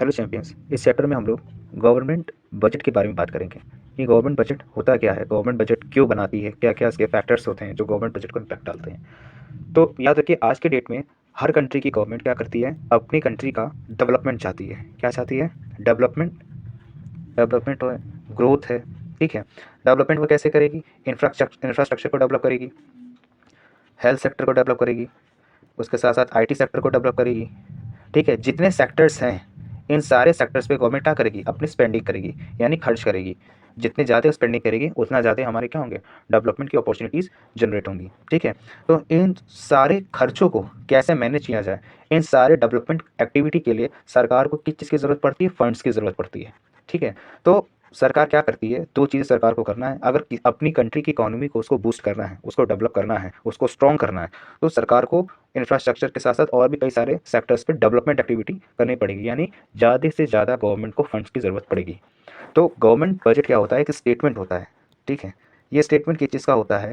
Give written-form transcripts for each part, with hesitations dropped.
Hello champions, इस chapter में हम लोग गवर्नमेंट बजट के बारे में बात करेंगे कि गवर्नमेंट बजट होता क्या है, गवर्नमेंट बजट क्यों बनाती है, क्या क्या इसके फैक्टर्स होते हैं जो गवर्नमेंट बजट को इम्पैक्ट डालते हैं। तो याद रखिए, आज के डेट में हर कंट्री की गवर्नमेंट क्या करती है, अपनी कंट्री का डेवलपमेंट चाहती है। क्या चाहती है? डेवलपमेंट। डेवलपमेंट है, ग्रोथ है। ठीक है, डेवलपमेंट वो कैसे करेगी? इंफ्रास्ट्रक्चर को डेवलप करेगी, हेल्थ सेक्टर को डेवलप करेगी, उसके साथ साथ आईटी सेक्टर को डेवलप करेगी। ठीक है, जितने सेक्टर्स हैं इन सारे सेक्टर्स पे गवर्नमेंट क्या करेगी? अपनी स्पेंडिंग करेगी, यानी खर्च करेगी। जितने ज़्यादा स्पेंडिंग करेगी उतना ज़्यादा हमारे क्या होंगे? डेवलपमेंट की अपॉर्चुनिटीज़ जनरेट होंगी। ठीक है, तो इन सारे खर्चों को कैसे मैनेज किया जाए, इन सारे डेवलपमेंट एक्टिविटी के लिए सरकार को किस चीज़ की ज़रूरत पड़ती है? फंड्स की ज़रूरत पड़ती है। ठीक है, तो सरकार क्या करती है? दो चीज़ें सरकार को करना है। अगर अपनी कंट्री की इकोनॉमी को उसको बूस्ट करना है, उसको डेवलप करना है, उसको स्ट्रॉन्ग करना है, तो सरकार को इंफ्रास्ट्रक्चर के साथ साथ और भी कई सारे सेक्टर्स पे डेवलपमेंट एक्टिविटी करनी पड़ेगी, यानी ज़्यादा से ज़्यादा गवर्नमेंट को फंड्स की ज़रूरत पड़ेगी। तो गवर्नमेंट बजट क्या होता है? एक स्टेटमेंट होता है। ठीक है, ये स्टेटमेंट किस चीज़ का होता है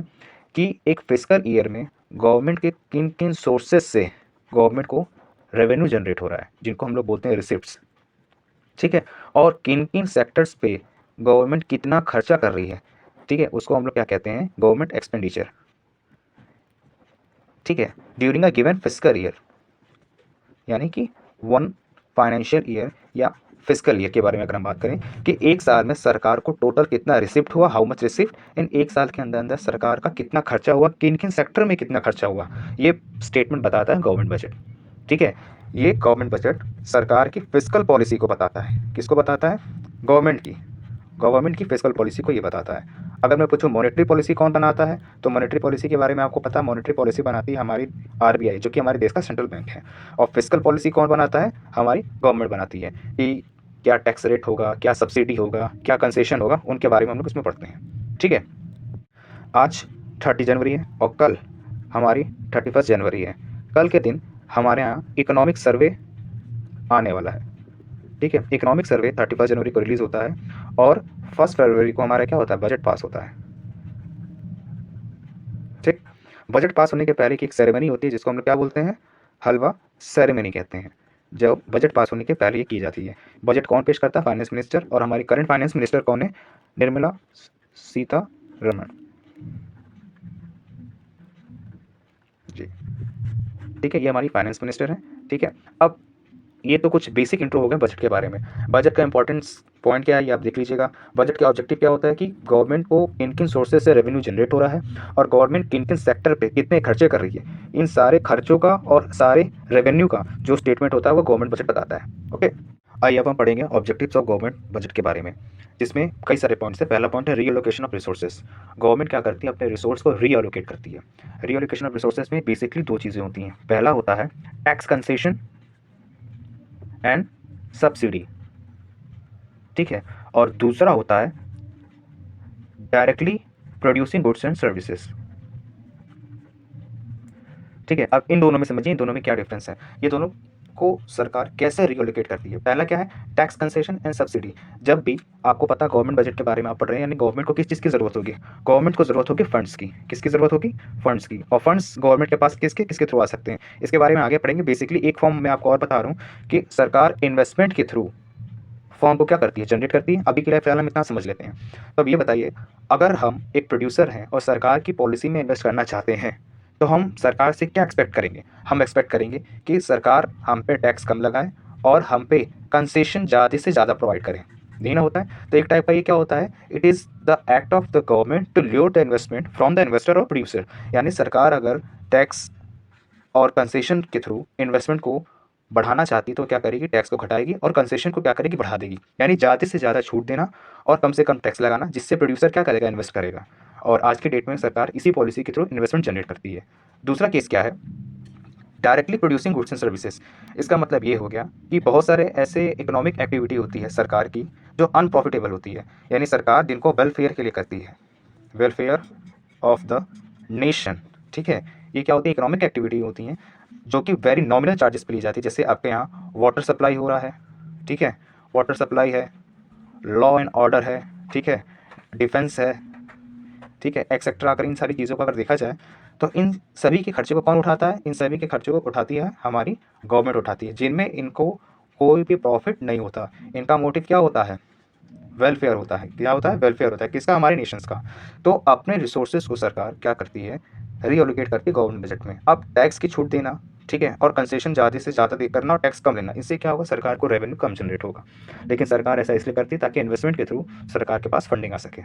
कि एक फिस्कल ईयर में गवर्नमेंट के किन किन सोर्सेज से गवर्नमेंट को रेवेन्यू जनरेट हो रहा है, जिनको हम लोग बोलते हैं रिसिप्ट्स। ठीक है, और किन किन सेक्टर्स पे गवर्नमेंट कितना खर्चा कर रही है। ठीक है, उसको हम लोग क्या कहते हैं? Government expenditure. ठीक है, during a given fiscal year, यानी कि वन फाइनेंशियल ईयर या फिस्कल ईयर के बारे में अगर हम बात करें कि एक साल में सरकार को टोटल कितना रिसिप्ट हुआ, हाउ मच रिसिप्ट इन एक साल के अंदर अंदर सरकार का कितना खर्चा हुआ, किन किन सेक्टर में कितना खर्चा हुआ, ये स्टेटमेंट बताता है गवर्नमेंट बजट। ठीक है, ये गवर्नमेंट बजट सरकार की फिस्कल पॉलिसी को बताता है। किसको बताता है? गवर्नमेंट की फिस्कल पॉलिसी को ये बताता है। अगर मैं पूछूं मॉनेटरी पॉलिसी कौन बनाता है, तो मॉनेटरी पॉलिसी के बारे में आपको पता है, मॉनेटरी पॉलिसी बनाती है हमारी आरबीआई, जो कि हमारे देश का सेंट्रल बैंक है। और फिस्कल पॉलिसी कौन बनाता है? हमारी गवर्नमेंट बनाती है कि क्या टैक्स रेट होगा, क्या सब्सिडी होगा, क्या कंसेशन होगा, उनके बारे में हम लोग इसमें पढ़ते हैं। ठीक है, आज 30 जनवरी है और कल हमारी 31 जनवरी है। कल के दिन हमारे यहाँ इकोनॉमिक सर्वे आने वाला है। ठीक है, इकोनॉमिक सर्वे 31 जनवरी को रिलीज़ होता है और 1 फरवरी को हमारा क्या होता है? बजट पास होता है। ठीक, बजट पास होने के पहले की एक सेरेमनी होती है जिसको हम लोग क्या बोलते हैं? हलवा सेरेमनी कहते हैं। जब बजट पास होने के पहले ये की जाती है। बजट कौन पेश करता है? Finance minister. और हमारी करंट फाइनेंस मिनिस्टर कौन है? निर्मला सीतारमण जी। ठीक है, ये हमारी फाइनेंस मिनिस्टर है। ठीक है, अब ये तो कुछ बेसिक इंट्रो हो गया बजट के बारे में। बजट का इंपॉर्टेंस पॉइंट क्या है ये आप देख लीजिएगा। बजट का ऑब्जेक्टिव क्या होता है कि गवर्नमेंट को किन किन सोर्सेज से रेवेन्यू जनरेट हो रहा है और गवर्नमेंट किन किन सेक्टर पे कितने खर्चे कर रही है, इन सारे खर्चों का और सारे रेवेन्यू का जो स्टेटमेंट होता है वो गवर्नमेंट बजट बताता है। ओके, आइए अब हम पढ़ेंगे ऑब्जेक्टिव्स ऑफ गवर्नमेंट बजट के बारे में, जिसमें कई सारे पॉइंट्स है। पहला पॉइंट है रीअलोकेशन ऑफ रिसोर्सेज। गवर्नमेंट क्या करती है? अपने रिसोर्स को रीअलोकेट करती है। रीअलोकेशन ऑफ रिसोर्सेज में बेसिकली दो चीज़ें होती हैं। पहला होता है टैक्स कंसेशन एंड सब्सिडी। ठीक है, और दूसरा होता है directly producing goods and services. ठीक है, अब इन दोनों में समझिए, इन दोनों में क्या डिफरेंस है, ये दोनों को सरकार कैसे रियोलोकेट करती है। पहला क्या है? Tax concession and subsidy. जब भी आपको पता गवर्नमेंट बजट के बारे में आप पढ़ रहे हैं, यानी गवर्नमेंट को किस चीज़ की जरूरत होगी? गवर्नमेंट को जरूरत होगी फंड्स की। किसकी जरूरत होगी? फंड्स की। और फंड्स गवर्नमेंट के पास किसके किसके थ्रू आ सकते हैं, इसके बारे में आगे पढ़ेंगे। बेसिकली एक फॉर्म मैं आपको और बता रहा हूँ कि सरकार इन्वेस्टमेंट के थ्रू फॉर्म को क्या करती है? जनरेट करती है। अभी के लिए फिलहाल हम इतना समझ लेते हैं। तो अब ये बताइए, अगर हम एक प्रोड्यूसर हैं और सरकार की पॉलिसी में इन्वेस्ट करना चाहते हैं, तो हम सरकार से क्या एक्सपेक्ट करेंगे? हम एक्सपेक्ट करेंगे कि सरकार हम पे टैक्स कम लगाए और हम पे कंसेशन ज़्यादा से ज़्यादा प्रोवाइड करें। देना होता है। तो एक टाइप का ये क्या होता है? It is the act of the government to lure the investment from the investor और प्रोड्यूसर। यानी सरकार अगर टैक्स और कंसेशन के थ्रू इन्वेस्टमेंट को बढ़ाना चाहती तो क्या करेगी? टैक्स को घटाएगी और कंसेशन को क्या करेगी? बढ़ा देगी। यानी ज़्यादा से ज़्यादा छूट देना और कम से कम टैक्स लगाना, जिससे प्रोड्यूसर क्या करेगा? इन्वेस्ट करेगा। और आज की डेट में सरकार इसी पॉलिसी के थ्रू इन्वेस्टमेंट जनरेट करती है। दूसरा केस क्या है? Directly producing goods and services. इसका मतलब ये हो गया कि बहुत सारे ऐसे इकोनॉमिक एक्टिविटी होती है सरकार की जो अनप्रॉफिटेबल होती है, यानी सरकार जिनको वेलफेयर के लिए करती है, वेलफेयर ऑफ द नेशन। ठीक है, ये क्या होती है? इकोनॉमिक एक्टिविटी होती हैं जो कि वेरी नॉमिनल चार्जेस पे ली जाती है। जैसे आपके यहाँ वाटर सप्लाई हो रहा है, ठीक है, वाटर सप्लाई है, लॉ एंड ऑर्डर है, ठीक है, डिफेंस है, ठीक है, एक्सेट्रा। अगर इन सारी चीज़ों को अगर देखा जाए तो इन सभी के खर्चे को कौन उठाता है? इन सभी के खर्चे को उठाती है हमारी गवर्नमेंट उठाती है, जिनमें इनको कोई भी प्रॉफिट नहीं होता। इनका मोटिव क्या होता है? वेलफेयर होता है। क्या होता है? वेलफेयर होता है। किसका? हमारे नेशंस का। तो अपने रिसोर्सेज को सरकार क्या करती है? रीअलोकेट करती है गवर्नमेंट बजट में। अब टैक्स की छूट देना, ठीक है, और कंसेशन ज़्यादा से ज़्यादा दे करना और टैक्स कम लेना, इससे क्या होगा? सरकार को रेवेन्यू कम जनरेट होगा। लेकिन सरकार ऐसा इसलिए करती है ताकि इन्वेस्टमेंट के थ्रू सरकार के पास फंडिंग आ सके।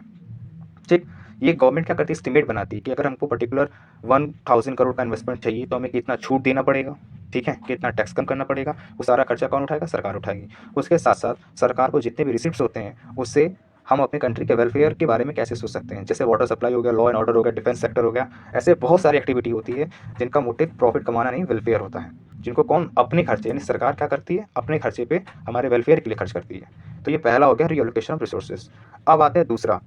ठीक, ये गवर्नमेंट क्या करती है? एस्टिमेट बनाती है कि अगर हमको पर्टिकुलर 1000 करोड़ का इन्वेस्टमेंट चाहिए तो हमें कितना छूट देना पड़ेगा, ठीक है, कितना टैक्स कम करना पड़ेगा। वो सारा खर्चा कौन उठाएगा? सरकार उठाएगी। उसके साथ साथ सरकार को जितने भी रिसिप्ट्स होते हैं उससे हम अपने कंट्री के वेलफेयर के बारे में कैसे सोच सकते हैं। जैसे वाटर सप्लाई हो गया, लॉ एंड ऑर्डर हो गया, डिफेंस सेक्टर हो गया, ऐसे बहुत सारी एक्टिविटी होती है जिनका मोटिव प्रॉफिट कमाना नहीं, वेलफेयर होता है, जिनको कौन अपने खर्चे, यानी सरकार क्या करती है? अपने खर्चे पे हमारे वेलफेयर के लिए खर्च करती है। तो ये पहला हो गया रीअलोकेशन ऑफ रिसोर्सेज। अब आते हैं दूसरा।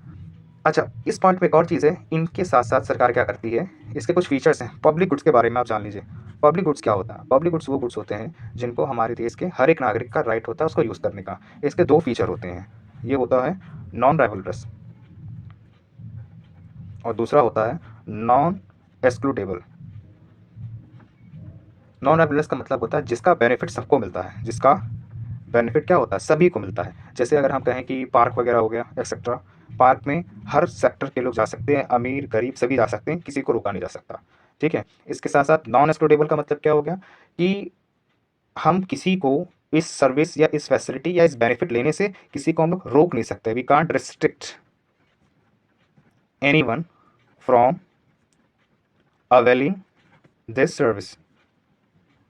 अच्छा, इस पॉइंट पे एक और चीज़ है, इनके साथ-साथ सरकार क्या करती है, इसके कुछ फीचर्स हैं। पब्लिक गुड्स के बारे में आप जान लीजिए। पब्लिक गुड्स क्या होता है? पब्लिक गुड्स वो गुड्स होते हैं जिनको हमारे देश के हर एक नागरिक का राइट होता है उसको यूज़ करने का। इसके 2 फीचर होते हैं। ये होता है नॉन राइवलरस और दूसरा होता है नॉन एक्सक्लूडेबल। नॉन राइवलरस का मतलब होता है जिसका बेनिफिट सबको मिलता है, जिसका बेनिफिट क्या होता है? सभी को मिलता है। जैसे अगर हम कहें कि पार्क वगैरह हो गया एक्सेट्रा, पार्क में हर सेक्टर के लोग जा सकते हैं, अमीर गरीब सभी जा सकते हैं, किसी को रोका नहीं जा सकता, ठीक है। इसके साथ साथ नॉन एक्सक्लूडेबल का मतलब क्या हो गया कि हम किसी को इस सर्विस या इस फैसिलिटी या इस बेनिफिट लेने से किसी को हम लोग रोक नहीं सकते। We can't restrict anyone from availing this service.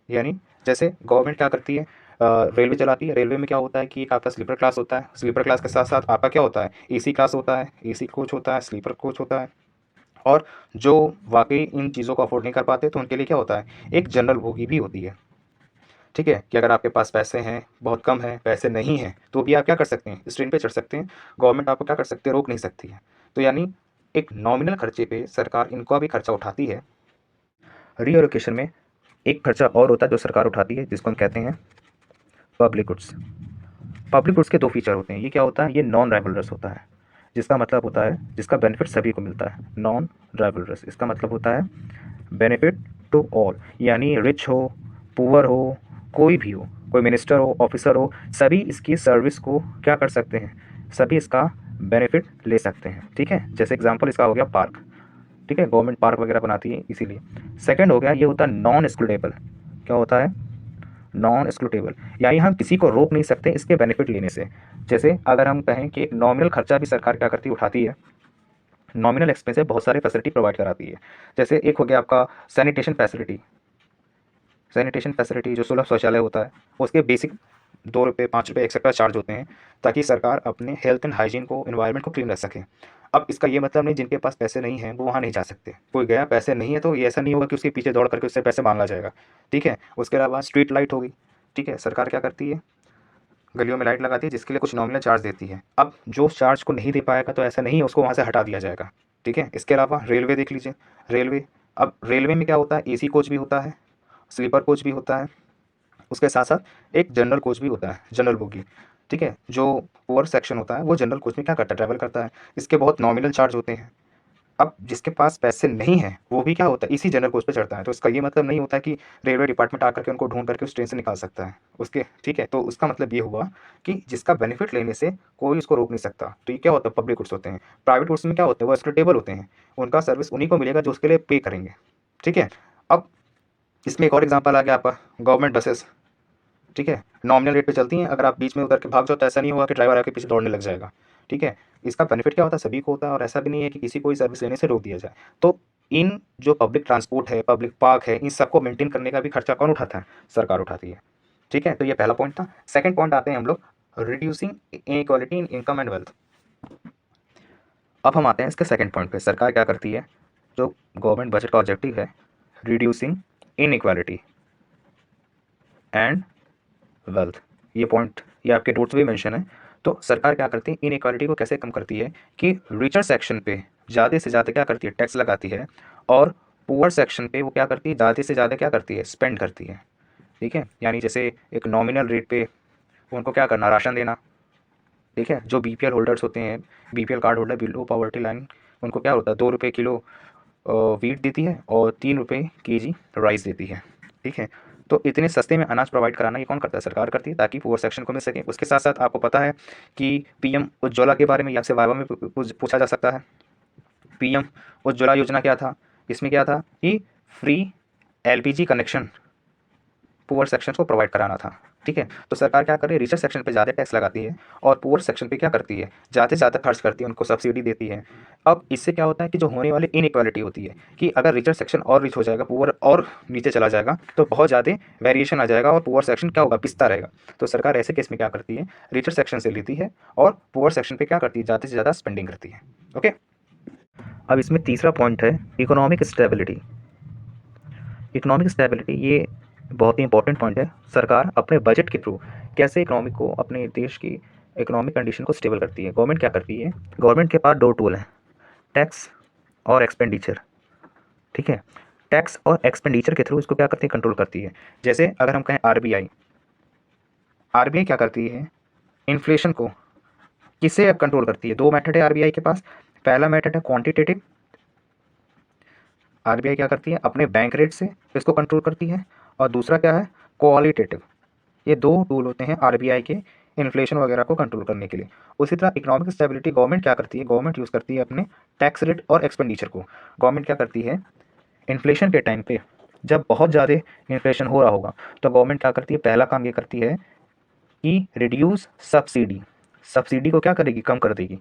यानी जैसे गवर्नमेंट क्या करती है? रेलवे चलाती है। रेलवे में क्या होता है कि एक आपका स्लीपर क्लास होता है, स्लीपर क्लास के साथ साथ आपका क्या होता है? एसी क्लास होता है, एसी कोच होता है, स्लीपर कोच होता है। और जो वाकई इन चीज़ों को अफोर्ड नहीं कर पाते तो उनके लिए क्या होता है? एक जनरल बोगी भी होती है, ठीक है, कि अगर आपके पास पैसे हैं, बहुत कम है, पैसे नहीं हैं, तो भी आप क्या कर सकते हैं? इस ट्रेन पे चढ़ सकते हैं। गवर्नमेंट आपको क्या कर सकती है? रोक नहीं सकती है। तो यानी एक नॉमिनल खर्चे पे सरकार इनका भी खर्चा उठाती है। रीएलोकेशन में एक खर्चा और होता है जो सरकार उठाती है, जिसको हम कहते हैं पब्लिक गुड्स। पब्लिक गुड्स के 2 फीचर होते हैं। ये क्या होता है? ये नॉन राइवलरस होता है, जिसका मतलब होता है जिसका बेनिफिट सभी को मिलता है। नॉन राइवलरस इसका मतलब होता है बेनिफिट टू ऑल, यानी रिच हो, पुअर हो, कोई भी हो, कोई मिनिस्टर हो, ऑफिसर हो, सभी इसकी सर्विस को क्या कर सकते हैं? सभी इसका बेनिफिट ले सकते हैं, ठीक है। जैसे एग्जांपल इसका हो गया पार्क, ठीक है, गवर्नमेंट पार्क वगैरह बनाती है इसीलिए। सेकंड हो गया, ये होता है नॉन एक्सक्लूडेबल। क्या होता है? नॉन एक्सक्लूडेबल, यानी हम किसी को रोक नहीं सकते इसके बेनिफिट लेने से। जैसे अगर हम कहें कि एक नॉमिनल खर्चा भी सरकार क्या करती है? उठाती है। नॉमिनल एक्सपेंस से बहुत सारे फैसिलिटी प्रोवाइड कराती है। जैसे एक हो गया आपका सैनिटेशन फैसिलिटी। सैनिटेशन फैसिलिटी जो सुलभ शौचालय होता है उसके बेसिक 2 रुपये 5 रुपये एक्सेट्रा चार्ज होते हैं ताकि सरकार अपने हेल्थ एंड हाइजीन को, इन्वायरमेंट को क्लीन रख सके। अब इसका ये मतलब नहीं जिनके पास पैसे नहीं हैं वो वहाँ नहीं जा सकते। कोई गया पैसे नहीं है तो ये ऐसा नहीं होगा कि उसके पीछे दौड़ करके उससे पैसे मांगा जाएगा, ठीक है। उसके अलावा स्ट्रीट लाइट होगी, ठीक है, सरकार क्या करती है? गलियों में लाइट लगाती है जिसके लिए कुछ नॉमिनल चार्ज देती है। अब जो चार्ज को नहीं दे पाएगा तो ऐसा नहीं है उसको वहाँ से हटा दिया जाएगा, ठीक है। इसके अलावा रेलवे देख लीजिए। रेलवे, अब रेलवे में क्या होता है? एसी कोच भी होता है, स्लीपर कोच भी होता है, उसके साथ साथ एक जनरल कोच भी होता है, जनरल बोगी, ठीक है। जो पुअर सेक्शन होता है वो जनरल कोच में क्या करता है? ट्रैवल करता है। इसके बहुत नॉमिनल चार्ज होते हैं। अब जिसके पास पैसे नहीं हैं वो भी क्या होता है? इसी जनरल कोच पे चढ़ता है। तो इसका ये मतलब नहीं होता कि रेलवे डिपार्टमेंट आकर के उनको ढूंढ करके उस ट्रेन से निकाल सकता है उसके, ठीक है। तो उसका मतलब ये हुआ कि जिसका बेनिफिट लेने से कोई उसको रोक नहीं सकता। तो ये क्या होता है? पब्लिक गुड्स होते हैं। प्राइवेट गुड्स में क्या होते हैं? वो एक्सक्लूडेबल होते हैं। उनका सर्विस उन्हीं को मिलेगा जो उसके लिए पे करेंगे, ठीक है। अब इसमें एक और एग्जाम्पल आ गया आपका गवर्नमेंट बसेस, ठीक है, नॉमिनल रेट पे चलती हैं। अगर आप बीच में उतर के भाग जाओ तो ऐसा नहीं होगा कि ड्राइवर आपके पीछे दौड़ने लग जाएगा, ठीक है। इसका बेनिफिट क्या होता है? सभी को होता है और ऐसा भी नहीं है कि किसी को ही सर्विस लेने से रोक दिया जाए। तो इन जो पब्लिक ट्रांसपोर्ट है, पब्लिक पार्क है, इन सबको मेंटेन करने का भी खर्चा कौन उठाता है? सरकार उठाती है, ठीक है। तो ये पहला पॉइंट था। सेकंड पॉइंट आते हैं हम लोग reducing inequality in income and wealth. अब हम आते हैं इसके सेकंड पॉइंट पे। सरकार क्या करती है? जो गवर्नमेंट बजट का ऑब्जेक्टिव है रिड्यूसिंग इनइक्वालिटी एंड वेल्थ, ये पॉइंट ये आपके नोट्स में मेंशन है। तो सरकार क्या करती है? इन इक्वालिटी को कैसे कम करती है कि रिचर सेक्शन पे ज़्यादा से ज़्यादा क्या करती है? टैक्स लगाती है। और पुअर सेक्शन पे वो क्या करती है? ज़्यादा से ज़्यादा क्या करती है? स्पेंड करती है, ठीक है। यानी जैसे एक नॉमिनल रेट पे उनको क्या करना? राशन देना, ठीक है। जो बीपीएल होल्डर्स होते हैं, BPL card holder below poverty line, उनको क्या होता है? 2 रुपये किलो वीट देती है और 3 रुपये केजी राइस देती है, ठीक है। तो इतने सस्ते में अनाज प्रोवाइड कराना ये कौन करता है? सरकार करती है, ताकि पुअर सेक्शन को मिल सके। उसके साथ साथ आपको पता है कि पीएम उज्ज्वला के बारे में ये आपसे वाइवा में पूछा जा सकता है। पीएम उज्ज्वला योजना क्या था? इसमें क्या था कि free LPG connection poor section को प्रोवाइड कराना था। ठीक है, तो सरकार क्या करे, रिचर सेक्शन पे ज़्यादा टैक्स लगाती है और पुअर सेक्शन पे क्या करती है, ज़्यादा से ज़्यादा खर्च करती है, उनको सब्सिडी देती है। अब इससे क्या होता है कि जो होने वाली इनइक्वालिटी होती है कि अगर रिचर सेक्शन और रिच हो जाएगा, पुअर और नीचे चला जाएगा, तो बहुत ज़्यादा वेरिएशन आ जाएगा और पुअर सेक्शन क्या होगा, पिसता रहेगा। तो सरकार ऐसे केस में क्या करती है, रिचर सेक्शन से लेती है और पुअर सेक्शन पे क्या करती है, ज़्यादा से ज़्यादा स्पेंडिंग करती है। ओके, अब इसमें तीसरा पॉइंट है इकोनॉमिक स्टेबिलिटी। इकोनॉमिक स्टेबिलिटी ये बहुत ही इंपॉर्टेंट पॉइंट है। सरकार अपने बजट के थ्रू कैसे इकोनॉमिक को, अपने देश की इकोनॉमिक कंडीशन को स्टेबल करती है। गवर्नमेंट क्या करती है, गवर्नमेंट के पास दो टूल हैं, टैक्स और एक्सपेंडिचर। ठीक है, टैक्स और एक्सपेंडिचर के थ्रू इसको क्या करती है, कंट्रोल करती है। जैसे अगर हम कहें आरबीआई, आरबीआई क्या करती है, इन्फ्लेशन को किससे कंट्रोल करती है? दो मेथड है आरबीआई के पास। पहला मेथड है क्वांटिटेटिव, आरबीआई क्या करती है, अपने बैंक रेट से इसको कंट्रोल करती है। और दूसरा क्या है, क्वालिटेटिव। ये दो टूल होते हैं आरबीआई के इन्फ्लेशन वगैरह को कंट्रोल करने के लिए। उसी तरह इकोनॉमिक स्टेबिलिटी गवर्नमेंट क्या करती है, गवर्नमेंट यूज़ करती है अपने टैक्स रेट और एक्सपेंडिचर को। गवर्नमेंट क्या करती है, इन्फ्लेशन के टाइम पे जब बहुत ज़्यादा इन्फ्लेशन हो रहा होगा तो गवर्नमेंट क्या करती है, पहला काम ये करती है कि रिड्यूस सब्सिडी। सब्सिडी को क्या करेगी, कम कर देगी।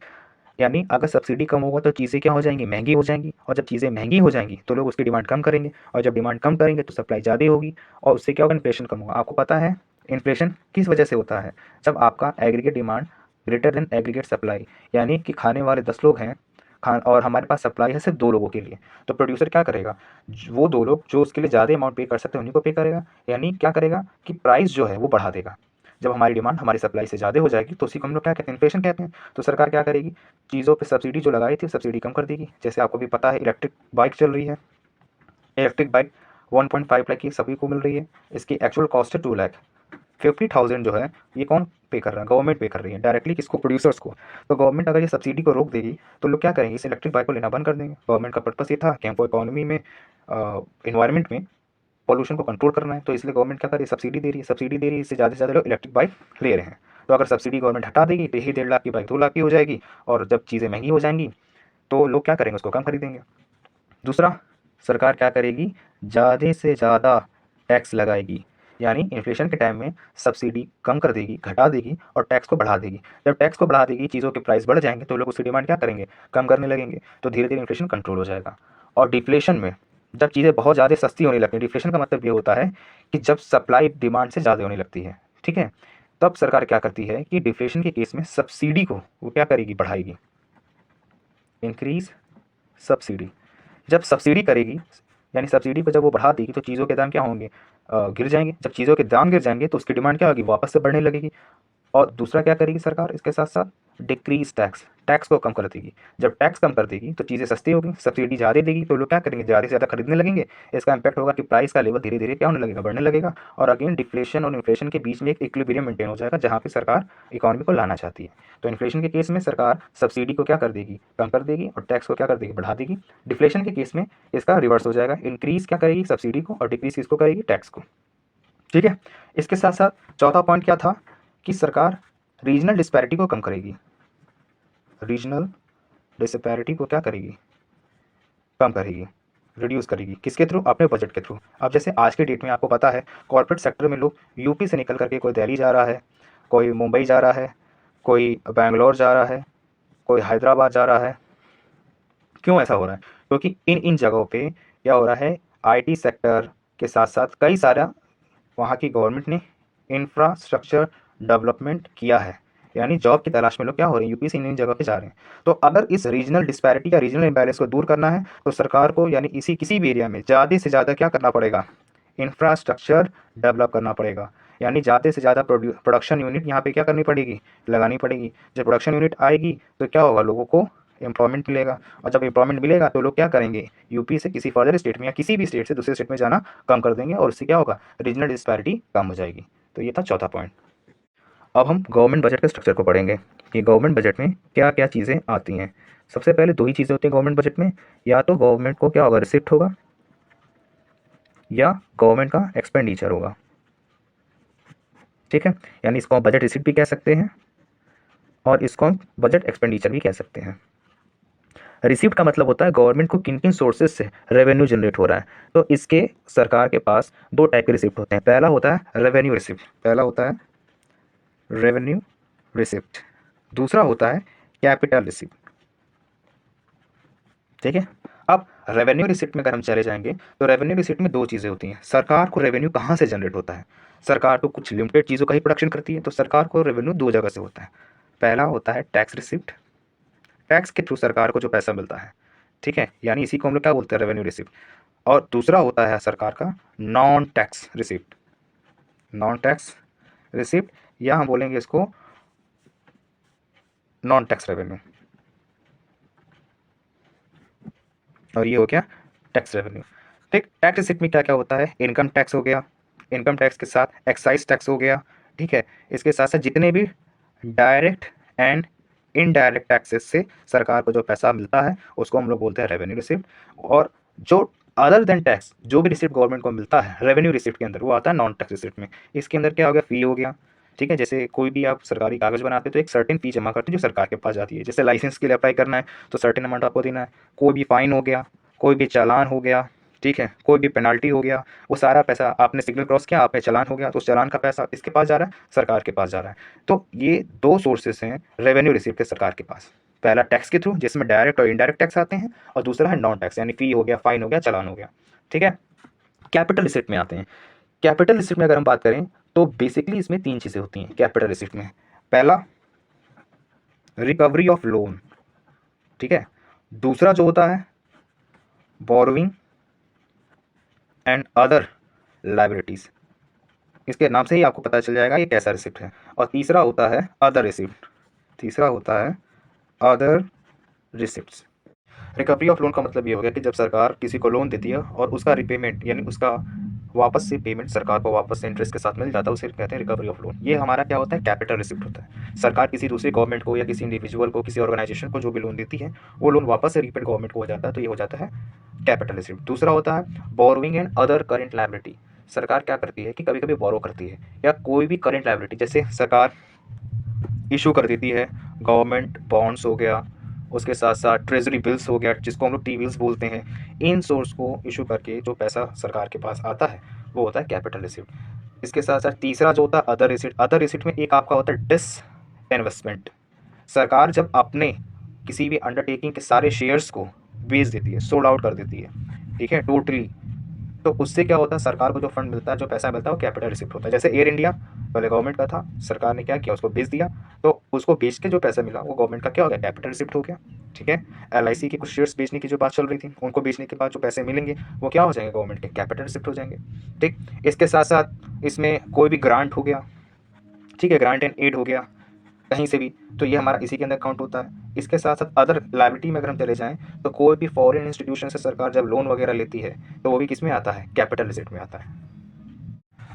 यानी अगर सब्सिडी कम होगा तो चीज़ें क्या हो जाएंगी, महंगी हो जाएंगी। और जब चीज़ें महंगी हो जाएंगी तो लोग उसकी डिमांड कम करेंगे, और जब डिमांड कम करेंगे तो सप्लाई ज़्यादा होगी, और उससे क्या होगा, इन्फ्लेशन कम होगा। आपको पता है इन्फ्लेशन किस वजह से होता है, जब आपका aggregate demand greater than aggregate supply, यानी कि खाने वाले 10 लोग हैं खान और हमारे पास सप्लाई है सिर्फ 2 लोगों के लिए, तो प्रोड्यूसर क्या करेगा, वो 2 लोग जो उसके लिए ज़्यादा अमाउंट पे कर सकते हैं उन्हीं को पे करेगा। यानी क्या करेगा कि प्राइस जो है वो बढ़ा देगा। जब हमारी डिमांड हमारी सप्लाई से ज़्यादा हो जाएगी तो उसी को हम लोग क्या कहते हैं, इन्फ्लेशन कहते हैं। तो सरकार क्या करेगी, चीज़ों पे सब्सिडी जो लगाई थी सब्सिडी कम कर देगी। जैसे आपको भी पता है इलेक्ट्रिक बाइक चल रही है, इलेक्ट्रिक बाइक 1.5 लाख की सभी को मिल रही है। इसकी एक्चुअल कॉस्ट है 2,50,000 जो है ये कौन पे कर रहा है, गवर्नमेंट पे कर रही है डायरेक्टली, किसको, प्रोड्यूसर्स को। तो गवर्नमेंट अगर ये सब्सिडी को रोक देगी तो लोग क्या करेंगे, इस इलेक्ट्रिक बाइक को लेना बंद कर देंगे। गवर्नमेंट का पर्पस ये था कि हमको इकोनॉमी में, इन्वायरमेंट में पॉल्यूशन को कंट्रोल करना है, तो इसलिए गवर्नमेंट क्या कर रही है, सब्सिडी दे रही है। सब्सिडी दे रही है, इससे ज़्यादा से ज़्यादा लोग इलेक्ट्रिक बाइक ले रहे हैं। तो अगर सब्सिडी गवर्नमेंट हटा देगी तो यही 1.5 लाख की बाइक 2 लाख की हो जाएगी, और जब चीज़ें महंगी हो जाएंगी तो लोग क्या करेंगे, उसको कम खरीदेंगे। दूसरा, सरकार क्या करेगी, ज़्यादा से ज़्यादा टैक्स लगाएगी। यानी इन्फ्लेशन के टाइम में सब्सिडी कम कर देगी, घटा देगी, और टैक्स को बढ़ा देगी। जब टैक्स को बढ़ा देगी, चीज़ों के प्राइस बढ़ जाएंगे तो लोग उसकी डिमांड क्या करेंगे, कम करने लगेंगे। तो धीरे धीरे इन्फ्लेशन कंट्रोल हो जाएगा। और डिफ्लेशन में जब चीज़ें बहुत ज़्यादा सस्ती होने लगती हैं, डिफ्लेशन का मतलब ये होता है कि जब सप्लाई डिमांड से ज़्यादा होने लगती है, ठीक है, तब सरकार क्या करती है कि डिफ्लेशन के केस में सब्सिडी को वो क्या करेगी, बढ़ाएगी, इंक्रीज सब्सिडी। जब सब्सिडी करेगी, यानी सब्सिडी को जब वो बढ़ा देगी तो चीज़ों के दाम क्या होंगे, गिर जाएंगे। जब चीज़ों के दाम गिर जाएंगे तो उसकी डिमांड क्या होगी, वापस से बढ़ने लगेगी। और दूसरा क्या करेगी सरकार, इसके साथ साथ डिक्रीज टैक्स, टैक्स को कम कर देगी। जब टैक्स कम कर देगी तो चीज़ें सस्ती होगी, सब्सिडी ज़्यादा देगी तो लोग क्या करेंगे, ज़्यादा से ज़्यादा खरीदने लगेंगे। इसका इम्पैक्ट होगा कि प्राइस का लेवल धीरे धीरे क्या होने लगेगा, बढ़ने लगेगा। और अगेन डिफ्लेशन और इन्फ्लेशन के बीच में एक इक्विलिब्रियम मेंटेन हो जाएगा, जहाँ पे सरकार इकोनॉमी को लाना चाहती है। तो इन्फ्लेशन के केस में सरकार सब्सिडी को क्या कर देगी, कम कर देगी, और टैक्स को क्या कर देगी, बढ़ा देगी। डिफ्लेशन के केस में इसका रिवर्स हो जाएगा, इंक्रीज क्या करेगी, सब्सिडी को, और डिक्रीज किसको करेगी, टैक्स को। ठीक है, इसके साथ साथ चौथा पॉइंट क्या था कि सरकार रीजनल डिस्पैरिटी को कम करेगी। रीजनल डिस्पैरिटी को क्या करेगी, कम करेगी, रिड्यूस करेगी। किसके थ्रू, अपने बजट के थ्रू। अब जैसे आज के डेट में आपको पता है कॉर्पोरेट सेक्टर में लोग यूपी से निकल करके कोई दिल्ली जा रहा है, कोई मुंबई जा रहा है, कोई बैंगलोर जा रहा है, कोई हैदराबाद जा रहा है। क्यों ऐसा हो रहा है, क्योंकि इन इन जगहों पे क्या हो रहा है, आईटी सेक्टर के साथ साथ कई सारा वहाँ की गवर्नमेंट ने इंफ्रास्ट्रक्चर डेवलपमेंट किया है। यानी जॉब की तलाश में लोग क्या हो रहे हैं, यूपी से इन इन जगह पे जा रहे हैं। तो अगर इस रीजनल डिस्पैरिटी या रीजनल इम्बैलेंस को दूर करना है तो सरकार को, यानी इसी किसी भी एरिया में ज़्यादा से ज़्यादा क्या करना पड़ेगा, इंफ्रास्ट्रक्चर डेवलप करना पड़ेगा। यानी ज़्यादा से ज़्यादा प्रोडक्शन यूनिट यहाँ पे क्या करनी पड़ेगी, लगानी पड़ेगी। जब प्रोडक्शन यूनिट आएगी तो क्या होगा, लोगों को एम्प्लॉयमेंट मिलेगा, और जब एम्प्लॉयमेंट मिलेगा तो लोग क्या करेंगे, यूपी से किसी फर्दर स्टेट में या किसी भी स्टेट से दूसरे स्टेट में जाना कम कर देंगे, और उससे क्या होगा, रीजनल डिस्पैरिटी कम हो जाएगी। तो ये था चौथा पॉइंट। अब हम गवर्नमेंट बजट के स्ट्रक्चर को पढ़ेंगे कि गवर्नमेंट बजट में क्या क्या चीज़ें आती हैं। सबसे पहले दो ही चीज़ें होती हैं गवर्नमेंट बजट में, या तो गवर्नमेंट को क्या होगा, रिसिप्ट होगा, या गवर्नमेंट का एक्सपेंडिचर होगा। ठीक है, यानी इसको आप बजट रिसीट भी कह सकते हैं और इसको हम बजट एक्सपेंडिचर भी कह सकते हैं। रिसीप्ट का मतलब होता है गवर्नमेंट को किन किन सोर्सेज से रेवेन्यू जनरेट हो रहा है। तो इसके सरकार के पास दो टाइप के रिसिप्ट होते हैं। पहला होता है रेवेन्यू रिसिप्ट, पहला होता है रेवेन्यू रिसिप्ट, दूसरा होता है कैपिटल रिसिप्ट। ठीक है, अब रेवेन्यू रिसिप्ट में अगर हम चले जाएंगे तो रेवेन्यू रिसिप्ट में दो चीज़ें होती हैं। सरकार को रेवेन्यू कहाँ से जनरेट होता है? सरकार तो कुछ लिमिटेड चीज़ों का ही प्रोडक्शन करती है, तो सरकार को रेवेन्यू दो जगह से होता है। पहला होता है टैक्स रिसिप्ट, टैक्स के थ्रू सरकार को जो पैसा मिलता है, ठीक है, यानी इसी को हम लोग क्या बोलते हैं, रेवेन्यू रिसिप्ट। और दूसरा होता है सरकार का non tax receipt, non tax receipt, या हम बोलेंगे इसको नॉन टैक्स रेवेन्यू, और ये हो गया टैक्स रेवेन्यू। ठीक, टैक्स रिसिप्ट में क्या क्या होता है, इनकम टैक्स हो गया, इनकम टैक्स के साथ एक्साइज टैक्स हो गया, ठीक है, इसके साथ साथ जितने भी डायरेक्ट एंड इनडायरेक्ट टैक्सेस से सरकार को जो पैसा मिलता है उसको हम लोग बोलते हैं रेवेन्यू रिसिप्ट। और जो अदर देन टैक्स जो भी रिसिप्ट गवर्नमेंट को मिलता है रेवेन्यू रिसिप्ट के अंदर, वो आता है नॉन टैक्स रिसिप्ट में। इसके अंदर क्या हो गया, फी हो गया, ठीक है, जैसे कोई भी आप सरकारी कागज बनाते हैं तो एक सर्टेन फी जमा करते हैं जो सरकार के पास जाती है। जैसे लाइसेंस के लिए अप्लाई करना है तो सर्टेन अमाउंट आपको देना है, कोई भी फाइन हो गया, कोई भी चालान हो गया, ठीक है, कोई भी पेनल्टी हो गया, वो सारा पैसा, आपने सिग्नल क्रॉस किया, आपने चालान हो गया, तो उस चालान का पैसा किसके पास जा रहा है, सरकार के पास जा रहा है। तो ये दो सोर्सेस हैं रेवेन्यू रिसीव के सरकार के पास। पहला टैक्स के थ्रू जिसमें डायरेक्ट और इनडायरेक्ट टैक्स आते हैं, और दूसरा है नॉन टैक्स, यानी फी हो गया, फाइन हो गया, चालान हो गया। ठीक है, कैपिटल रिसिप्ट में आते हैं। कैपिटल रिसिप्ट में अगर हम बात करें तो बेसिकली इसमें तीन चीज़ें होती हैं कैपिटल रिसिप्ट में। पहला रिकवरी ऑफ लोन, ठीक है, दूसरा जो होता है बोरोइंग एंड अदर लाइबिलिटीज, इसके नाम से ही आपको पता चल जाएगा ये कैसा रिसिप्ट है। और तीसरा होता है अदर रिसिप्ट, तीसरा होता है other receipts. Recovery of loan का मतलब ये हो गया कि जब सरकार किसी को लोन देती है और उसका रिपेमेंट यानी उसका वापस से पेमेंट सरकार को वापस से इंटरेस्ट के साथ मिल जाता है, उसे कहते हैं रिकवरी ऑफ लोन। ये हमारा क्या होता है, कैपिटल रिसिप्ट होता है। सरकार किसी दूसरे गवर्नमेंट को या किसी इंडिविजुअल को, किसी ऑर्गेनाइजेशन को जो भी लोन देती है, वो लोन वापस से रीपेड गवर्नमेंट को हो जाता है, तो ये हो जाता है कैपिटल रिसिप्ट। दूसरा होता है borrowing and other current liability. सरकार क्या करती है कि कभी कभी बोरो करती है, या कोई भी करेंट लायबिलिटी, जैसे सरकार इशू कर देती है गवर्नमेंट बॉन्ड्स हो गया, उसके साथ साथ ट्रेजरी बिल्स हो गया जिसको हम लोग टी बिल्स बोलते हैं, इन सोर्स को इशू करके जो पैसा सरकार के पास आता है वो होता है कैपिटल रिसिप्ट। इसके साथ साथ तीसरा जो होता है अदर रिसिप्ट। अदर रिसिप्ट में एक आपका होता है डिस इन्वेस्टमेंट। सरकार जब अपने किसी भी अंडरटेकिंग के सारे शेयर्स को बेच देती है, सोल्ड आउट कर देती है, ठीक है, टोटली, तो उससे क्या होता है, सरकार को जो फंड मिलता है, जो पैसा मिलता है, वो कैपिटल रिसिप्ट होता है। जैसे एयर इंडिया पहले गवर्नमेंट का था, सरकार ने क्या किया, उसको बेच दिया, तो उसको बेच के जो पैसा मिला वो गवर्नमेंट का क्या हो गया, कैपिटल रिसिप्ट हो गया। ठीक है, LIC के कुछ शेयर्स बेचने की जो बात चल रही थी, उनको बेचने के बाद जो पैसे मिलेंगे वो क्या हो जाएंगे, गवर्नमेंट के कैपिटल रिसिप्ट हो जाएंगे। ठीक, इसके साथ साथ इसमें कोई भी ग्रांट हो गया, ठीक है, ग्रांट एंड एड हो गया कहीं से भी, तो ये हमारा इसी के अंदर काउंट होता है। इसके साथ साथ अदर लायबिलिटी में अगर हम चले जाएं तो कोई भी फॉरेन इंस्टीट्यूशन से सरकार जब लोन वगैरह लेती है तो वो भी किस में आता है, कैपिटल रिसिप्ट में आता है।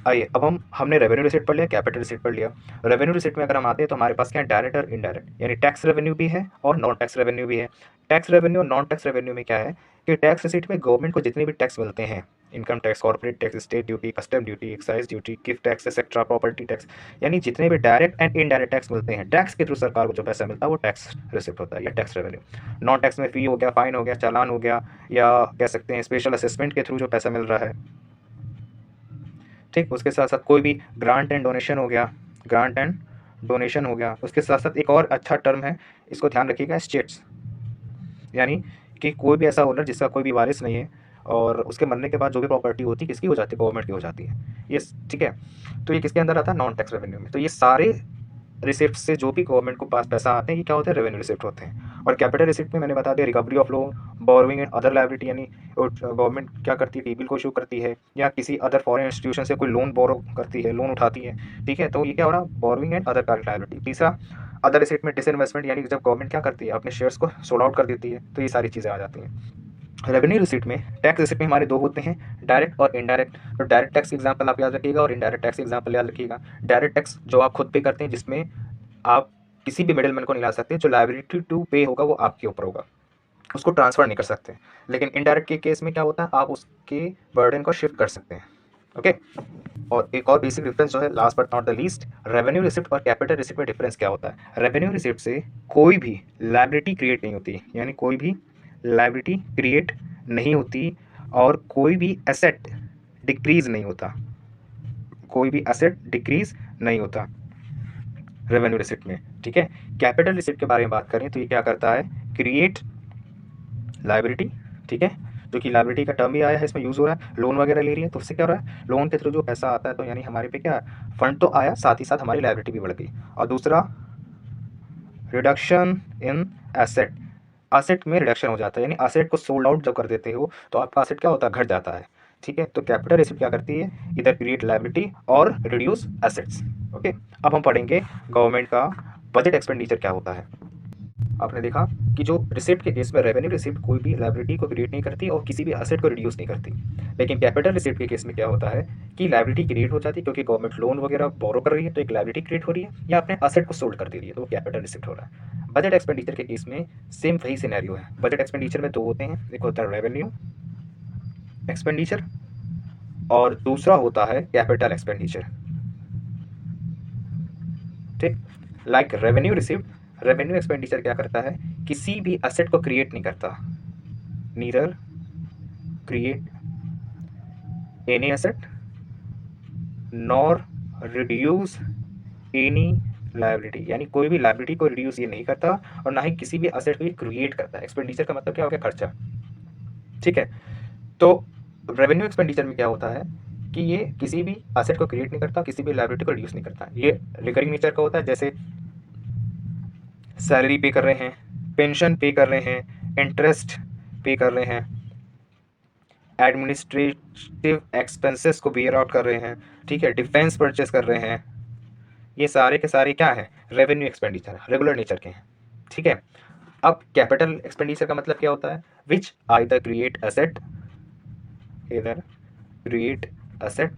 आइए अब हमने रेवेन्यू रिसिप्ट पढ़ लिया, कैपिटल रिसिप्ट पढ़ लिया। रेवेन्यू रिसिप्ट में अगर हम आते हैं तो हमारे पास क्या है, डायरेक्ट और इनडायरेक्ट, यानी टैक्स रेवेन्यू भी है और नॉन टैक्स रेवेन्यू भी है। टैक्स रेवेन्यू और नॉन टैक्स रेवेन्यू में क्या है कि टैक्स रिसिप्ट में गवर्नमेंट को जितने भी टैक्स मिलते हैं, income tax, corporate tax, state duty, custom duty, excise duty, gift tax etcetera, property tax, यानी जितने भी डायरेक्ट एंड इनडायरेक्ट टैक्स मिलते हैं, टैक्स के थ्रू सरकार को जो पैसा मिलता है वो टैक्स रिसिप्ट होता है या टैक्स रेवेन्यू। नॉन टैक्स में फी हो गया, फाइन हो गया, चालान हो गया, या कह सकते हैं स्पेशल असेसमेंट के थ्रू जो पैसा मिल रहा है। ठीक, उसके साथ साथ कोई भी ग्रांट एंड डोनेशन हो गया, ग्रांट एंड डोनेशन हो गया। उसके साथ साथ एक और अच्छा टर्म है, इसको ध्यान रखिएगा, स्टेट्स, यानी कि कोई भी ऐसा ओनर जिसका कोई भी वारिस नहीं है और उसके मरने के बाद जो भी प्रॉपर्टी होती है किसकी हो जाती है, गवर्नमेंट की हो जाती है ये। ठीक है, तो ये किसके अंदर आता है, नॉन टैक्स रेवेन्यू में। तो ये सारे रिसिप्ट से जो भी गवर्नमेंट को पास पैसा आते हैं ये क्या होते हैं, रेवेन्यू रिसिप्ट होते हैं। और कैपिटल रिसिप्ट में मैंने बता दिया recovery of loan, borrowing and other liability, यानी गवर्नमेंट क्या करती है, टी बिल को इशू करती है या किसी अदर फॉरेन इंस्टीट्यूशन से कोई लोन बोरो करती है, लोन उठाती है। ठीक है, तो ये क्या हो रहा है, borrowing and other current liability. तीसरा अदर रिसिप्ट में डिसइन्वेस्टमेंट, यानी जब गवर्नमेंट क्या करती है, अपने शेयर्स को सोल्ड आउट कर देती है, तो ये सारी चीज़ें आ जाती हैं। रेवेन्यू रिसिप्ट में, टैक्स रिसिप्ट में हमारे दो होते हैं, डायरेक्ट और इनडायरेक्ट। तो डायरेक्ट टैक्स एग्जांपल आप याद रखिएगा और इनडायरेक्ट टैक्स एग्जांपल याद रखिएगा। डायरेक्ट टैक्स जो आप खुद पे करते हैं, जिसमें आप किसी भी मिडिल मैन को नहीं ला सकते, जो लायबिलिटी टू पे होगा वो आपके ऊपर होगा। उसको ट्रांसफ़र नहीं कर सकते। लेकिन इनडायरेक्ट के केस में क्या होता है, आप उसके बर्डन को शिफ्ट कर सकते हैं। ओके। और एक और बेसिक डिफरेंस जो है, last but not the least, revenue receipt और कैपिटल रिसिप्ट में डिफरेंस क्या होता है। रेवेन्यू रिसिप्ट से कोई भी लायबिलिटी क्रिएट नहीं होती, यानी कोई भी लायबिलिटी क्रिएट नहीं होती, और कोई भी एसेट डिक्रीज नहीं होता, कोई भी एसेट डिक्रीज नहीं होता रेवेन्यू रिसिप्ट में। ठीक है। कैपिटल रिसिप्ट के बारे में बात करें तो ये क्या करता है, क्रिएट लायबिलिटी। ठीक है। जो कि लायबिलिटी का टर्म भी आया है, इसमें यूज़ हो रहा है, लोन वगैरह ले रही है तो उससे क्या हो रहा है, लोन के थ्रू जो पैसा आता है तो यानी हमारे पे क्या फंड तो आया, साथ ही साथ हमारी लायबिलिटी भी बढ़ गई। और दूसरा, रिडक्शन इन एसेट, एसेट में रिडक्शन हो जाता है, यानी एसेट को सोल्ड आउट जब कर देते हो तो आपका एसेट क्या होता है, घट जाता है। ठीक है। तो कैपिटल रिसिप्ट क्या करती है, इधर क्रिएट लायबिलिटी और रिड्यूस एसेट्स। ओके। अब हम पढ़ेंगे गवर्नमेंट का बजट एक्सपेंडिचर क्या होता है। आपने देखा कि जो रिसिप्ट के केस में रेवेन्यू रिसिप्ट कोई भी लायबिलिटी को क्रिएट नहीं करती और किसी भी एसेट को रिड्यूस नहीं करती। लेकिन कैपिटल रिसिप्ट के केस में क्या होता है कि लायबिलिटी क्रिएट हो जाती है, क्योंकि गवर्नमेंट लोन वगैरह बोरो कर रही है तो एक लायबिलिटी क्रिएट हो रही है, या अपने एसेट को सोल्ड कर दे रही है तो वो कैपिटल रिसिप्ट हो रहा है। बजट एक्सपेंडिचर के केस में सेम वही सिनेरियो है। बजट एक्सपेंडिचर में दो होते हैं, एक होता है रेवेन्यू एक्सपेंडिचर और दूसरा होता है कैपिटल एक्सपेंडिचर। ठीक। Like revenue receipt, revenue expenditure क्या करता है, किसी भी एसेट को क्रिएट नहीं करता, neither create any asset nor reduce any liability, यानी कोई भी लायबिलिटी को रिड्यूस ये नहीं करता और ना ही किसी भी एसेट को ये क्रिएट करता है। एक्सपेंडिचर का मतलब क्या हो गया, खर्चा। ठीक है। तो रेवेन्यू एक्सपेंडिचर में क्या होता है कि ये किसी भी एसेट को क्रिएट नहीं करता, किसी भी लायबिलिटी को रिड्यूस नहीं करता, ये रिकरिंग नेचर का होता है, जैसे सैलरी पे कर रहे हैं, पेंशन पे कर रहे हैं, इंटरेस्ट पे कर रहे हैं, एडमिनिस्ट्रेटिव एक्सपेंसेस को बियर आउट कर रहे हैं। ठीक है। डिफेंस परचेस कर रहे हैं, ये सारे के सारे क्या है, रेवेन्यू एक्सपेंडिचर रेगुलर नेचर के हैं। ठीक है। अब कैपिटल एक्सपेंडिचर का मतलब क्या होता है, विच आइदर क्रिएट एसेट, इधर क्रिएट एसेट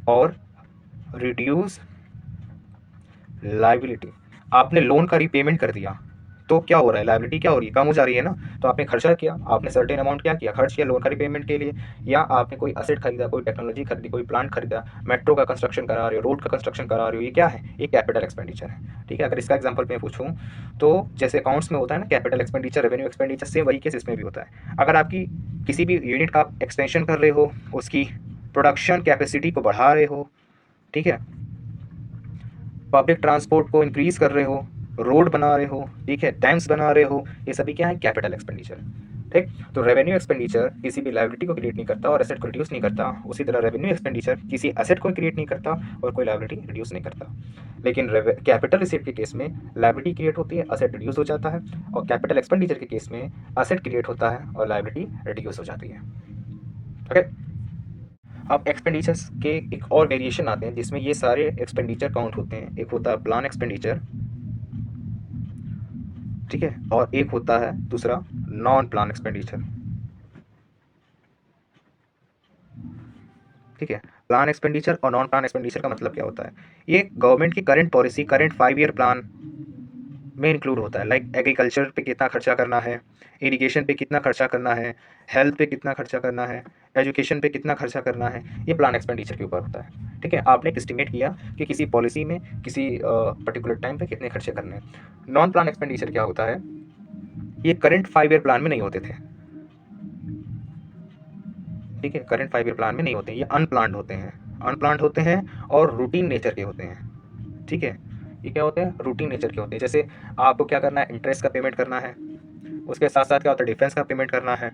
और रिड्यूस लायबिलिटी। आपने लोन का रीपेमेंट कर दिया तो क्या हो रहा है, लायबिलिटी क्या हो रही है, कम हो जा रही है ना। तो आपने खर्चा किया, आपने सर्टेन अमाउंट क्या किया, खर्च किया लोन का रीपेमेंट के लिए, या आपने कोई असेट खरीदा, कोई टेक्नोलॉजी खरीदी, कोई प्लांट खरीदा, मेट्रो का कंस्ट्रक्शन करा रहे हो, रोड का कंस्ट्रक्शन करा रहे हो, ये क्या है, ये कैपिटल एक्सपेंडिचर है। ठीक है। अगर इसका एग्जाम्पल मैं पूछूँ तो जैसे अकाउंट्स में होता है ना capital expenditure, revenue expenditure, same वही केस इसमें भी होता है। अगर आपकी किसी भी यूनिट का एक्सटेंशन कर रहे हो, उसकी प्रोडक्शन कैपेसिटी को बढ़ा रहे हो, ठीक है, पब्लिक ट्रांसपोर्ट को इंक्रीज कर रहे हो, रोड बना रहे हो, ठीक है, डैम्स बना रहे हो, ये सभी क्या है, कैपिटल एक्सपेंडिचर। ठीक। तो रेवेन्यू एक्सपेंडिचर किसी भी लायबिलिटी को क्रिएट नहीं करता और एसेट को रिड्यूस नहीं करता, उसी तरह रेवेन्यू एक्सपेंडिचर किसी एसेट को क्रिएट नहीं करता और कोई लायबिलिटी रिड्यूस नहीं करता। लेकिन कैपिटल रिसिप्ट के केस में लायबिलिटी क्रिएट होती है, एसेट रिड्यूस हो जाता है, और कैपिटल एक्सपेंडिचर के केस में एसेट क्रिएट होता है और लायबिलिटी रिड्यूस हो जाती है। ओके। अब एक्सपेंडिचर्स के एक और वेरिएशन आते हैं जिसमें ये सारे एक्सपेंडिचर काउंट होते हैं। एक होता है प्लान एक्सपेंडिचर, ठीक है, और एक होता है दूसरा नॉन प्लान एक्सपेंडिचर। ठीक है। प्लान एक्सपेंडिचर और नॉन प्लान एक्सपेंडिचर का मतलब क्या होता है, ये गवर्नमेंट की current policy, current 5 year plan में इंक्लूड होता है। लाइक एग्रीकल्चर पे कितना खर्चा करना है, इरिगेशन पे कितना खर्चा करना है, हेल्थ पे कितना खर्चा करना है, एजुकेशन पे कितना खर्चा करना है, ये प्लान एक्सपेंडिचर के ऊपर होता है। ठीक है। आपने एक एस्टिमेट किया कि किसी पॉलिसी में किसी पर्टिकुलर टाइम पे कितने खर्चे करने हैं। नॉन प्लान एक्सपेंडिचर क्या होता है, ये करंट 5 ईयर प्लान में नहीं होते थे। ठीक है। करंट 5 ईयर प्लान में नहीं होते, ये अनप्लान्ड होते हैं, अनप्लान्ड होते हैं और रूटीन नेचर के होते हैं। ठीक है। ये क्या होते हैं, रूटीन नेचर के होते हैं। जैसे आपको क्या करना है, इंटरेस्ट का पेमेंट करना है, उसके साथ साथ क्या होता है, डिफेंस का पेमेंट करना है,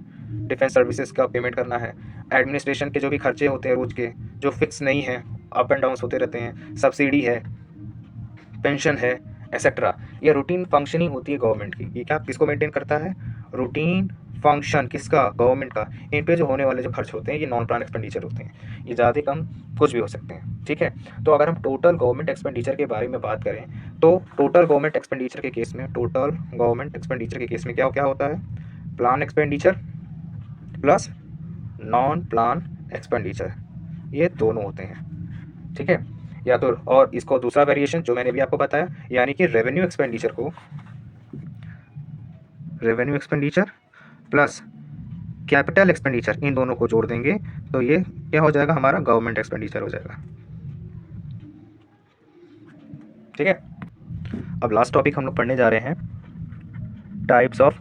डिफेंस सर्विसेज का पेमेंट करना है, एडमिनिस्ट्रेशन के जो भी खर्चे होते हैं रोज के, जो फिक्स नहीं है, अप एंड डाउन्स होते रहते हैं, सब्सिडी है, पेंशन है, एक्सेट्रा, ये रूटीन फंक्शनिंग होती है गवर्नमेंट की। ये क्या किसको मेंटेन करता है, रूटीन फंक्शन किसका, गवर्नमेंट का। इन पे जो होने वाले जो खर्च होते हैं ये नॉन प्लान एक्सपेंडिचर होते हैं, ये ज़्यादा कम कुछ भी हो सकते हैं। ठीक है। तो अगर हम टोटल गवर्नमेंट एक्सपेंडिचर के बारे में बात करें तो टोटल गवर्नमेंट एक्सपेंडिचर के केस में, टोटल गवर्नमेंट एक्सपेंडिचर के केस में क्या क्या होता है, plan expenditure plus non plan expenditure, ये दोनों होते हैं। ठीक है। या तो और इसको दूसरा वेरिएशन जो मैंने भी आपको बताया, यानी कि रेवेन्यू एक्सपेंडिचर को revenue expenditure plus capital expenditure, इन दोनों को जोड़ देंगे तो ये क्या हो जाएगा, हमारा गवर्नमेंट एक्सपेंडिचर हो जाएगा। ठीक है, अब लास्ट टॉपिक हम लोग पढ़ने जा रहे हैं, टाइप्स ऑफ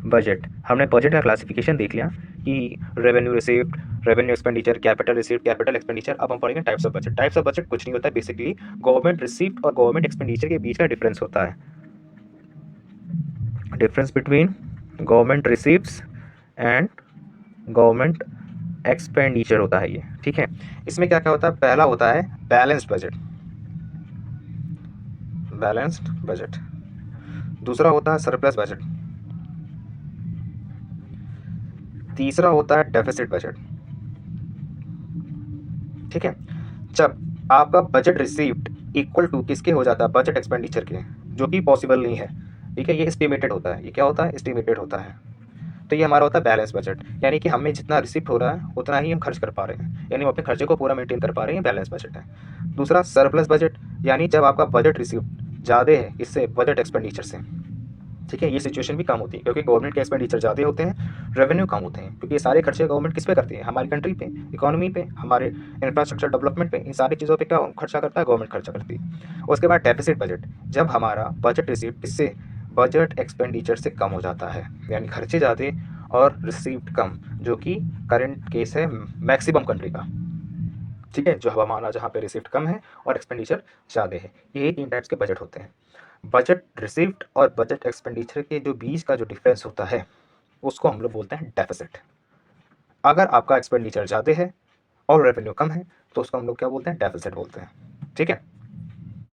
बजट। हमने बजट का क्लासिफिकेशन देख लिया कि revenue received, revenue expenditure, capital received, capital expenditure. अब हम पढ़ेंगे types of budget. Types of budget कुछ नहीं होता है, बेसिकली गवर्नमेंट रिसीव्ड और गवर्नमेंट एक्सपेंडिचर के बीच का डिफरेंस होता है, difference between government receives and government expenditure होता है ये। ठीक है, इसमें क्या क्या होता है, पहला होता है बैलेंस्ड बजट, बैलेंस्ड बजट। दूसरा होता है सरप्लस बजट। तीसरा होता है डेफिसिट बजट। ठीक है, जब आपका बजट रिसीव्ड इक्वल टू किसके हो जाता है, बजट एक्सपेंडिचर के, जो कि पॉसिबल नहीं है। ठीक है, ये एस्टिमेटेड होता है, ये क्या होता है, एस्टिमेटेड होता है। तो ये हमारा होता है बैलेंस बजट, यानी कि हमें जितना रिसीव हो रहा है उतना ही हम खर्च कर पा रहे हैं, यानी हम अपने खर्चे को पूरा मेंटेन कर पा रहे हैं, बैलेंस बजट है। दूसरा सरप्लस बजट, यानी जब आपका बजट रिसीव ज़्यादा है इससे बजट एक्सपेंडिचर से। ठीक है, ये सिचुएशन भी कम होती है क्योंकि गवर्नमेंट के एक्सपेंडिचर ज़्यादा होते हैं, रेवेन्यू कम होते हैं, क्योंकि ये सारे खर्चे गवर्नमेंट किस पे करती है, हमारी कंट्री पे, इकोनॉमी पे, हमारे इंफ्रास्ट्रक्चर डेवलपमेंट पे, इन सारी चीज़ों पे क्या खर्चा करता है, गवर्नमेंट खर्चा करती है। उसके बाद डेफिसिट बजट, जब हमारा बजट रिसीव्ड इससे बजट एक्सपेंडिचर से कम हो जाता है, यानी खर्चे ज़्यादा और रिसीव्ड कम, जो कि करंट केस है मैक्सिमम कंट्री का। ठीक है, जो हमारा जहाँ पे रिसीव्ड कम है और एक्सपेंडिचर ज़्यादा है, ये 3 टाइप्स के बजट होते हैं। बजट रिसीव्ड और बजट एक्सपेंडिचर के जो बीच का जो डिफरेंस होता है उसको हम लोग बोलते हैं डेफिसिट। अगर आपका एक्सपेंडिचर ज़्यादा है और रेवेन्यू कम है तो उसको हम लोग क्या बोलते हैं, डेफिसिट बोलते हैं। ठीक है।